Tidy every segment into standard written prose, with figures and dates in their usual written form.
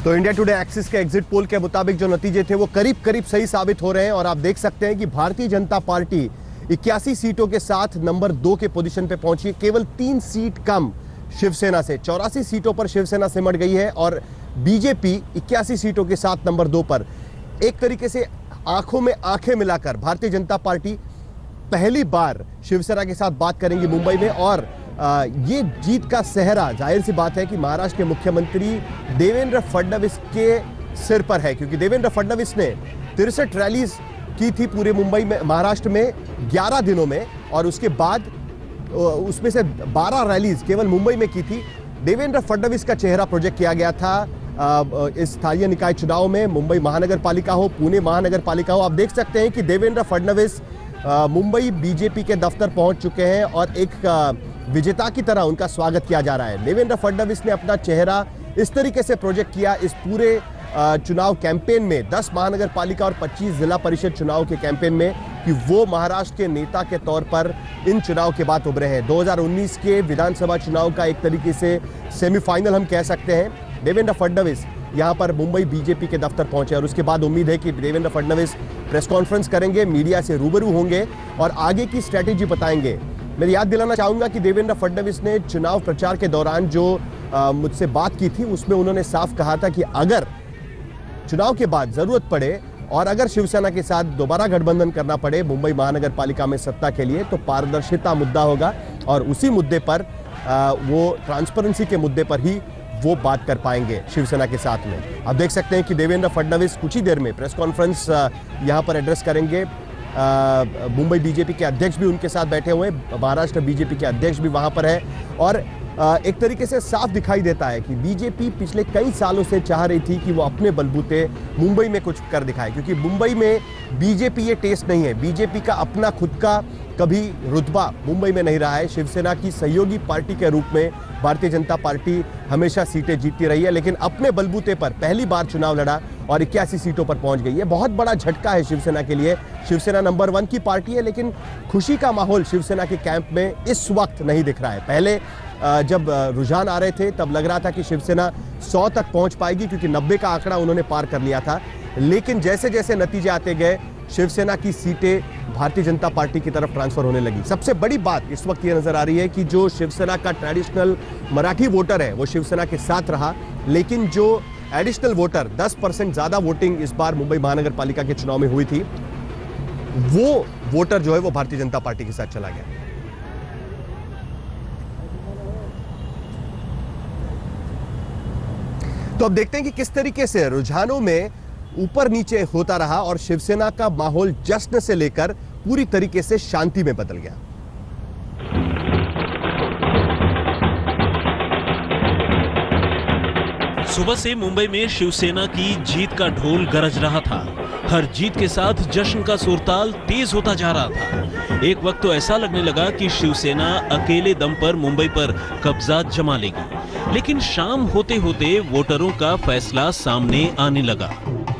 तो India today axis के exit poll के मुताबिक जो नतीजे थे वो करीब करीब सही साबित हो रहे हैं और आप देख सकते हैं कि भारतीय जनता पार्टी 81 सीटों के साथ नंबर 2 के पोजीशन पे पहुंची है, केवल 3 सीट कम शिवसेना से। 84 सीटों पर शिवसेना सिमट गई है और बीजेपी 81 सीटों के साथ नंबर 2 पर। एक तरीके से आंखों में आंखें मिलाकर भारतीय जनता पार्टी पहली बार शिवसेना के साथ बात करेंगी मुंबई में और ये जीत का सेहरा जाहिर सी बात है कि महाराष्ट्र के मुख्यमंत्री देवेंद्र फडणवीस के सिर पर है, क्योंकि देवेंद्र फडणवीस ने 63 रैलीज की थी पूरे मुंबई में, महाराष्ट्र में 11 दिनों में, और उसके बाद उसमें से 12 रैलीज केवल मुंबई में की थी। देवेंद्र फडणवीस का चेहरा प्रोजेक्ट किया गया था इस स्थानीय निकाय चुनाव में, मुंबई महानगर पालिका हो, पुणे महानगर पालिका हो। आप देख सकते हैं कि देवेंद्र फडणवीस मुंबई बीजेपी के दफ्तर पहुंच चुके हैं और एक विजेता की तरह उनका स्वागत किया जा रहा है। देवेंद्र फडणवीस ने अपना चेहरा इस तरीके से प्रोजेक्ट किया इस पूरे चुनाव कैंपेन में, 10 महानगर पालिका और 25 जिला परिषद चुनाव के कैंपेन में, कि वो महाराष्ट्र के नेता के तौर पर इन चुनाव के बाद उभरे हैं। 2019 के विधानसभा चुनाव का एक तरीके से सेमीफाइनल हम कह सकते हैं। देवेंद्र फडणवीस यहां पर मुंबई बीजेपी के दफ्तर पहुंचे और उसके बाद उम्मीद है कि देवेंद्र फडणवीस प्रेस कॉन्फ्रेंस करेंगे, मीडिया से रूबरू होंगे और आगे की स्ट्रेटेजी बताएंगे। मैं याद दिलाना चाहूंगा कि देवेंद्र फडणवीस ने चुनाव प्रचार के दौरान जो मुझसे बात की थी उसमें उन्होंने साफ कहा था कि अगर चुनाव के बाद जरूरत पड़े और अगर शिवसेना के साथ दोबारा गठबंधन करना पड़े मुंबई महानगर पालिका में सत्ता के लिए, तो पारदर्शिता मुद्दा होगा और उसी मुद्दे पर वो ट्रांसपेरेंसी के मुद्दे पर ही वो बात कर पाएंगे शिवसेना के साथ में। आप देख सकते हैं कि देवेंद्र फडणवीस कुछ ही देर में प्रेस कॉन्फ्रेंस यहां पर एड्रेस करेंगे। मुंबई बीजेपी के अध्यक्ष भी उनके साथ बैठे हुए हैं, महाराष्ट्र बीजेपी के अध्यक्ष भी वहां पर है और एक तरीके से साफ दिखाई देता है कि बीजेपी पिछले कई सालों से चाह रही थी कि वो अपने बलबूते मुंबई में कुछ कर दिखाए, क्योंकि मुंबई में बीजेपी ये टेस्ट नहीं है, बीजेपी का अपना खुद का कभी रुतबा मुंबई में नहीं रहा है। शिवसेना की सहयोगी पार्टी के रूप में भारतीय जनता पार्टी हमेशा सीटें जीतती रही है, लेकिन अपने बलबूते पर पहली बार चुनाव लड़ा और 81 सीटों पर पहुंच गई है। बहुत बड़ा झटका है शिवसेना के लिए। शिवसेना नंबर 1 की पार्टी है, लेकिन खुशी का माहौल शिवसेना के कैंप में इस वक्त नहीं दिख रहा है। पहले जब रुझान आ रहे थे तब लग रहा था कि शिवसेना 100 तक पहुंच पाएगी, क्योंकि 90 का आंकड़ा उन्होंने पार कर लिया था, लेकिन जैसे जैसे नतीजे आते गए शिवसेना की सीटें भारतीय जनता पार्टी की तरफ ट्रांसफर होने लगी। सबसे बड़ी बात इस वक्त ये नजर आ रही है कि जो शिवसेना का ट्रेडिशनल मराठी वोटर है वो शिवसेना के साथ रहा, लेकिन जो एडिशनल वोटर 10% ज्यादा वोटिंग इस बार मुंबई महानगर पालिका के चुनाव में हुई थी, वो वोटर जो है वो भारतीय जनता पार्टी के साथ चला गया। तो अब देखते हैं कि किस तरीके से रुझानों में ऊपर नीचे होता रहा और शिवसेना का माहौल जश्न से लेकर पूरी तरीके से शांति में बदल गया। सुबह से मुंबई में शिवसेना की जीत का ढोल गरज रहा था। हर जीत के साथ जश्न का सुरताल तेज होता जा रहा था। एक वक्त तो ऐसा लगने लगा कि शिवसेना अकेले दम पर मुंबई पर कब्जा जमा लेगी, लेकिन शाम होते होते वोटरों का फैसला सामने आने लगा।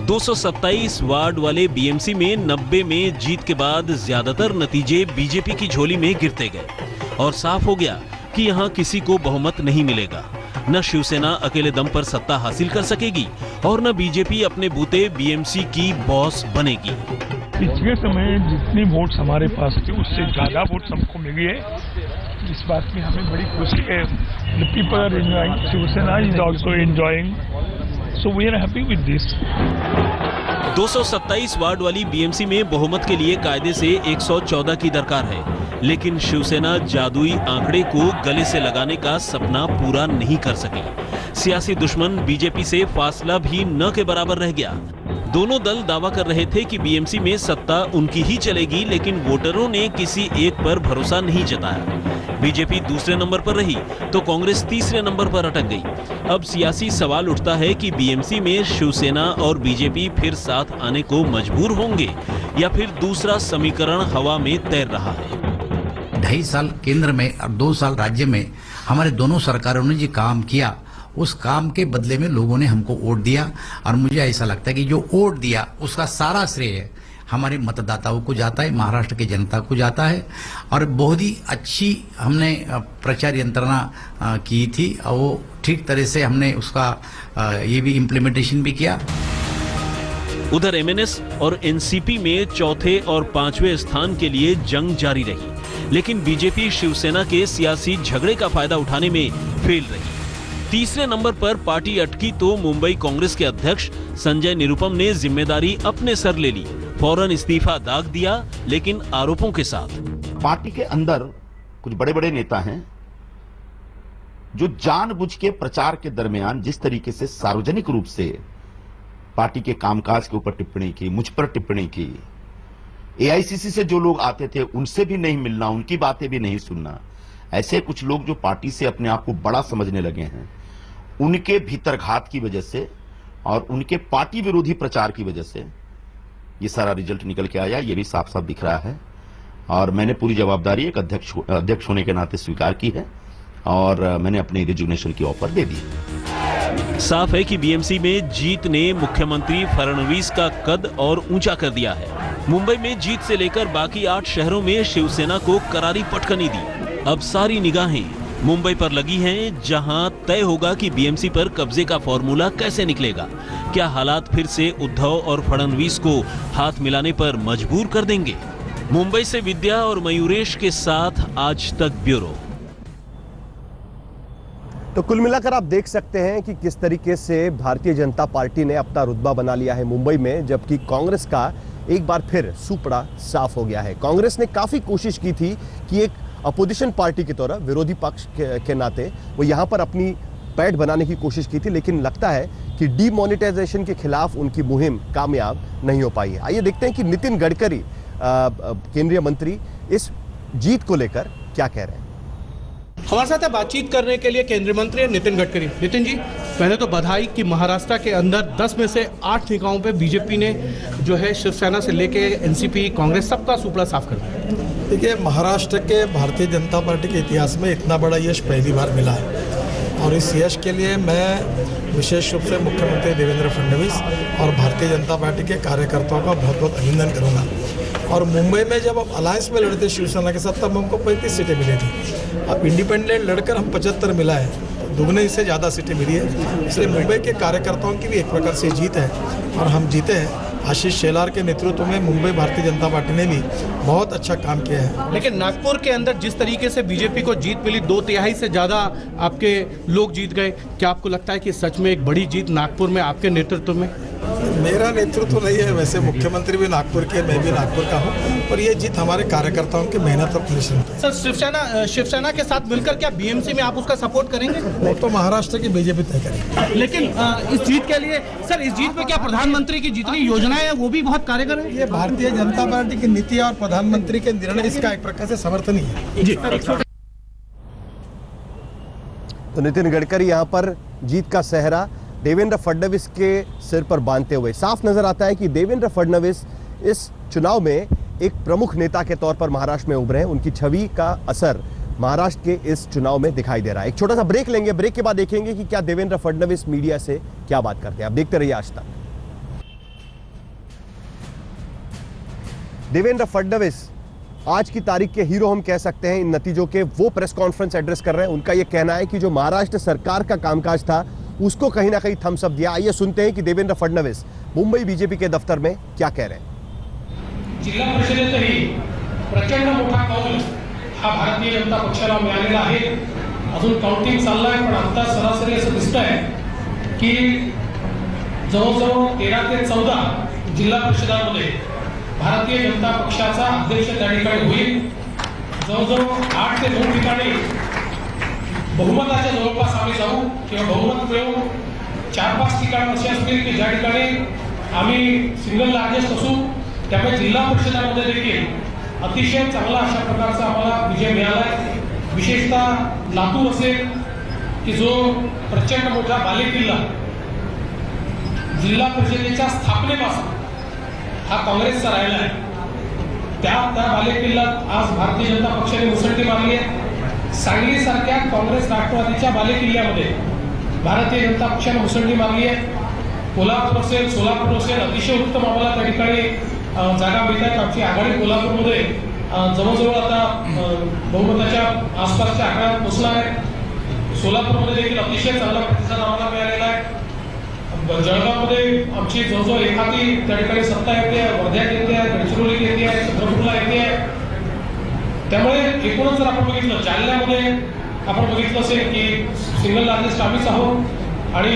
227 वार्ड वाले बीएमसी में 90 में जीत के बाद ज्यादातर नतीजे बीजेपी की झोली में गिरते गए और साफ हो गया कि यहां किसी को बहुमत नहीं मिलेगा। न शिवसेना अकेले दम पर सत्ता हासिल कर सकेगी और न बीजेपी अपने बूते बीएमसी की बॉस बनेगी। पिछले समय जितनी वोट हमारे पास थी उससे ज्यादा वोट हमको मिली है, इस बात में हमें बड़ी खुशी है। The people are enjoying, Shiv Sena is also enjoying, so we are happy with this. 227 ward वाली बीएमसी में बहुमत के लिए कायदे से 114 की दरकार है, लेकिन शिवसेना जादुई आंकड़े को गले से लगाने का सपना पूरा नहीं कर सकी। सियासी दुश्मन बीजेपी से फासला भी न के बराबर रह गया। दोनों दल दावा कर रहे थे कि बीएमसी में सत्ता उनकी ही चलेगी, लेकिन वोटरों ने किसी एक पर भरोसा नहीं जताया। बीजेपी दूसरे नंबर पर रही तो कांग्रेस तीसरे नंबर पर अटक गई। अब सियासी सवाल उठता है कि बीएमसी में शिवसेना और बीजेपी फिर साथ आने को मजबूर होंगे या फिर दूसरा समीकरण हवा में तैर रहा है। 2.5 साल केंद्र में और 2 साल राज्य में हमारे दोनों सरकारों ने जो काम किया, उस काम के बदले में लोगों ने हमको वोट दिया और मुझे ऐसा लगता है कि जो वोट दिया उसका सारा श्रेय हमारे मतदाताओं को जाता है, महाराष्ट्र की जनता को जाता है। और बहुत ही अच्छी हमने प्रचार यंत्रणा की थी और वो ठीक तरह से हमने उसका ये भी इम्प्लीमेंटेशन भी किया। उधर एमएनएस और एनसीपी में चौथे और पांचवें स्थान के लिए जंग जारी रही, लेकिन बीजेपी शिवसेना के सियासी झगड़े का फायदा उठाने में फेल रही। तीसरे नंबर पर पार्टी अटकी तो मुंबई कांग्रेस के अध्यक्ष संजय निरुपम ने जिम्मेदारी अपने सर ले ली, फौरन इस्तीफा दाग दिया, लेकिन आरोपों के साथ। पार्टी के अंदर कुछ बड़े बड़े नेता हैं जो जानबूझ के प्रचार के दरमियान जिस तरीके से सार्वजनिक रूप से पार्टी के कामकाज के ऊपर टिप्पणी की, मुझ पर टिप्पणी की, एआईसीसी से जो लोग आते थे उनसे भी नहीं मिलना, उनकी बातें भी नहीं सुनना, ऐसे कुछ लोग जो पार्टी से अपने आप को बड़ा समझने लगे हैं, उनके भीतरघात की वजह से और उनके पार्टी विरोधी प्रचार की वजह से ये सारा रिजल्ट निकल के आया। ये भी साफ साफ दिख रहा है और मैंने पूरी जवाबदारी एक अध्यक्ष होने के नाते स्वीकार की है और मैंने अपनी रिजिग्नेशन की ऑफर दे दी। साफ है कि बीएमसी में जीत ने मुख्यमंत्री फडणवीस का कद और ऊंचा कर दिया है। मुंबई में जीत से लेकर बाकी 8 शहरों में शिवसेना को करारी पटकनी दी। अब सारी निगाहें मुंबई पर लगी हैं, जहां तय होगा कि बीएमसी पर कब्जे का फॉर्मूला कैसे निकलेगा। क्या हालात फिर से उद्धव और फडणवीस को हाथ मिलाने पर मजबूर कर देंगे? मुंबई से विद्या और मयूरेश के साथ आज तक ब्यूरो। तो कुल मिलाकर आप देख सकते हैं कि किस तरीके से भारतीय जनता पार्टी ने अपना रुतबा बना लिया है मुंबई में, जबकि कांग्रेस का एक बार फिर सुपड़ा साफ हो गया है। कांग्रेस ने काफी कोशिश की थी कि एक अपोजिशन पार्टी की तरह, विरोधी पक्ष के नाते वो यहां पर अपनी पैठ बनाने की कोशिश की थी, लेकिन लगता है कि डीमोनेटाइजेशन के खिलाफ उनकी मुहिम कामयाब नहीं हो पाई है। आइए देखते हैं कि नितिन गडकरी केंद्रीय मंत्री इस जीत को लेकर क्या कह रहे हैं। हमारे साथ है बातचीत करने के लिए केंद्रीय मंत्री नितिन गडकरी। नितिन जी, पहले तो बधाई कि महाराष्ट्र के अंदर 10 में से 8 निकायों पे बीजेपी ने जो है शिवसेना से लेके एनसीपी, कांग्रेस सबका सुपड़ा साफ कर दिया। देखिए, महाराष्ट्र के भारतीय जनता पार्टी के इतिहास में इतना बड़ा यश पहली बार मिला है और इस यश के लिए मैं विशेष रूप से मुख्यमंत्री देवेंद्र फडणवीस और भारतीय जनता पार्टी के कार्यकर्ताओं का बहुत बहुत अभिनंदन करूंगा। और मुंबई में जब हम अलायंस में लड़ते शिवसेना के साथ, तब हमको 35 सीटें मिली थी। अब इंडिपेंडेंट लड़कर हम 75 मिला है, दुगने से ज़्यादा सीटें मिली है। इसलिए मुंबई के कार्यकर्ताओं की भी एक प्रकार से जीत है और हम जीते हैं। आशीष शेलार के नेतृत्व में मुंबई भारतीय जनता पार्टी ने भी बहुत अच्छा काम किया है। लेकिन नागपुर के अंदर जिस तरीके से बीजेपी को जीत मिली, 2/3 से ज़्यादा आपके लोग जीत गए, क्या आपको लगता है कि सच में एक बड़ी जीत नागपुर में आपके नेतृत्व में? मेरा नेतृत्व नहीं है, वैसे मुख्यमंत्री भी नागपुर के, मैं भी नागपुर का हूँ, और ये जीत हमारे कार्यकर्ताओं की मेहनत और परिश्रम की। सर, शिवसेना के साथ मिलकर क्या बीएमसी में आप उसका सपोर्ट करेंगे? वो तो महाराष्ट्र की बीजेपी तय करेगी। लेकिन इस जीत के लिए सर, इस जीत में क्या प्रधानमंत्री की जितनी योजनाएं हैं वो भी बहुत कारगर है? ये भारतीय जनता पार्टी की नीति और प्रधानमंत्री के निर्णय इसका एक प्रकार से समर्थन ही है जी। तो नितिन गडकरी यहां पर जीत का सेहरा देवेंद्र फडणवीस के सिर पर बांधते हुए साफ नजर आता है कि देवेंद्र फडणवीस इस चुनाव में एक प्रमुख नेता के तौर पर महाराष्ट्र में उभरे हैं। उनकी छवि का असर महाराष्ट्र के इस चुनाव में दिखाई दे रहा है। एक छोटा सा ब्रेक लेंगे, ब्रेक के बाद देखेंगे कि क्या देवेंद्र फडणवीस मीडिया से क्या बात करते हैं। आप देखते रहिए आज तक। देवेंद्र फडणवीस आज की तारीख के हीरो हम कह सकते हैं इन नतीजों के। वो प्रेस कॉन्फ्रेंस एड्रेस कर रहे हैं। उनका यह कहना है कि जो महाराष्ट्र सरकार का कामकाज था उसको कहीं ना कहीं थम्स अप दिया। आइए सुनते हैं कि देवेंद्र फडणवीस मुंबई बीजेपी के दफ्तर में क्या कह रहे हैं। जिल्हा परिषदेतही प्रचंड मोठा कौल हा भारतीय जनता पक्षाला मिळालेला आहे। अजून काउंटिंग चाललाय, पण आता सरासरी असं दिसतंय की जवळजवळ 13 ते 14 जिल्हा परिषदांमध्ये भारतीय जनता पक्षाचा अध्यक्ष त्या ठिकाणी होईल। जवळजवळ 8 ते 2 ठिकाणी बहुमताच्या जवळपास आम्ही जाऊ किंवा बहुमत मिळवू। 4-5 ठिकाण असे असतील की ज्या ठिकाणी आम्ही सिंगल लार्जेस्ट असू। त्यामुळे जिल्हा परिषदामध्ये देखील अतिशय चांगला अशा प्रकारचा आम्हाला विजय मिळाला आहे। विशेषतः लातूर असेल की जो प्रचंड मोठा बालेकिल्ला जिल्हा परिषदेच्या स्थापनेपासून हा काँग्रेसचा राहिला आहे, त्या बालेकिल्ल्यात आज भारतीय जनता पक्षाने मुसंडी मारली आहे। सांगली सारख्या काँग्रेस राष्ट्रवादीच्या बालेकिल्ल्यामध्ये भारतीय जनता पक्षाने मुसंडी मारली आहे। कोल्हापूर असेल, सोलापूर असेल, अतिशय उत्तम आम्हाला त्या ठिकाणी जागा मिळत आहेत. आमची आघाडी कोल्हापूरमध्ये जवळजवळ आता बहुमताच्या आसपासच्या आकड्यात पोहोचणार आहे. सोलापूरमध्ये देखील अतिशय चांगला प्रतिसाद आम्हाला मिळालेला आहे. जळगावमध्ये आमची जवळजवळ एखादी त्या ठिकाणी सत्ता येते, वर्ध्यात येते, गडचिरोलीत येते, चंद्रपूरला येते. त्यामुळे एकूणच जर आपण बघितलं, जालन्यामध्ये आपण बघितलं असेल की सिंगल लार्जेस्ट आम्हीच आहोत आणि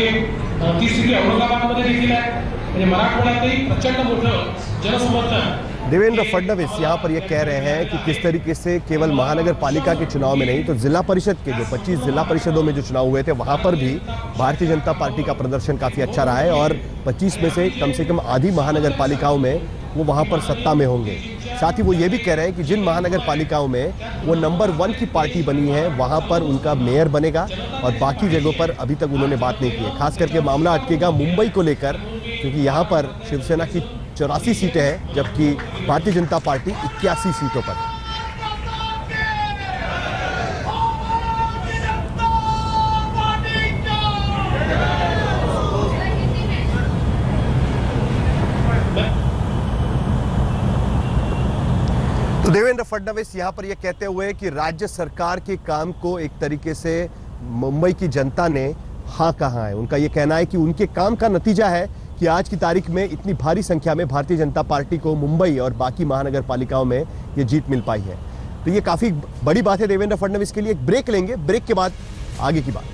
ती स्थिती औरंगाबादमध्ये देखील आहे. म्हणजे मराठवाड्यातही प्रचंड मोठं जनसमर्थन. देवेंद्र फडणवीस यहाँ पर ये कह रहे हैं कि किस तरीके से केवल महानगर पालिका के चुनाव में नहीं तो जिला परिषद के जो 25 जिला परिषदों में जो चुनाव हुए थे वहां पर भी भारतीय जनता पार्टी का प्रदर्शन काफी अच्छा रहा है और 25 में से कम आधी महानगर पालिकाओं में वो वहां पर सत्ता में होंगे. साथ ही वो ये भी कह रहे हैं कि जिन महानगर पालिकाओं में वो नंबर 1 की पार्टी बनी है वहां पर उनका मेयर बनेगा और बाकी जगहों पर अभी तक उन्होंने बात नहीं की है. खास करके मामला अटकेगा मुंबई को लेकर, क्योंकि यहाँ पर शिवसेना की 84 सीटें हैं जबकि भारतीय जनता पार्टी 81 सीटों पर है. तो देवेंद्र फडणवीस यहां पर यह कहते हुए कि राज्य सरकार के काम को एक तरीके से मुंबई की जनता ने हाँ कहा है. उनका यह कहना है कि उनके काम का नतीजा है कि आज की तारीख में इतनी भारी संख्या में भारतीय जनता पार्टी को मुंबई और बाकी महानगर पालिकाओं में ये जीत मिल पाई है. तो ये काफी बड़ी बात है देवेंद्र फडणवीस के लिए. एक ब्रेक लेंगे, ब्रेक के बाद आगे की बात.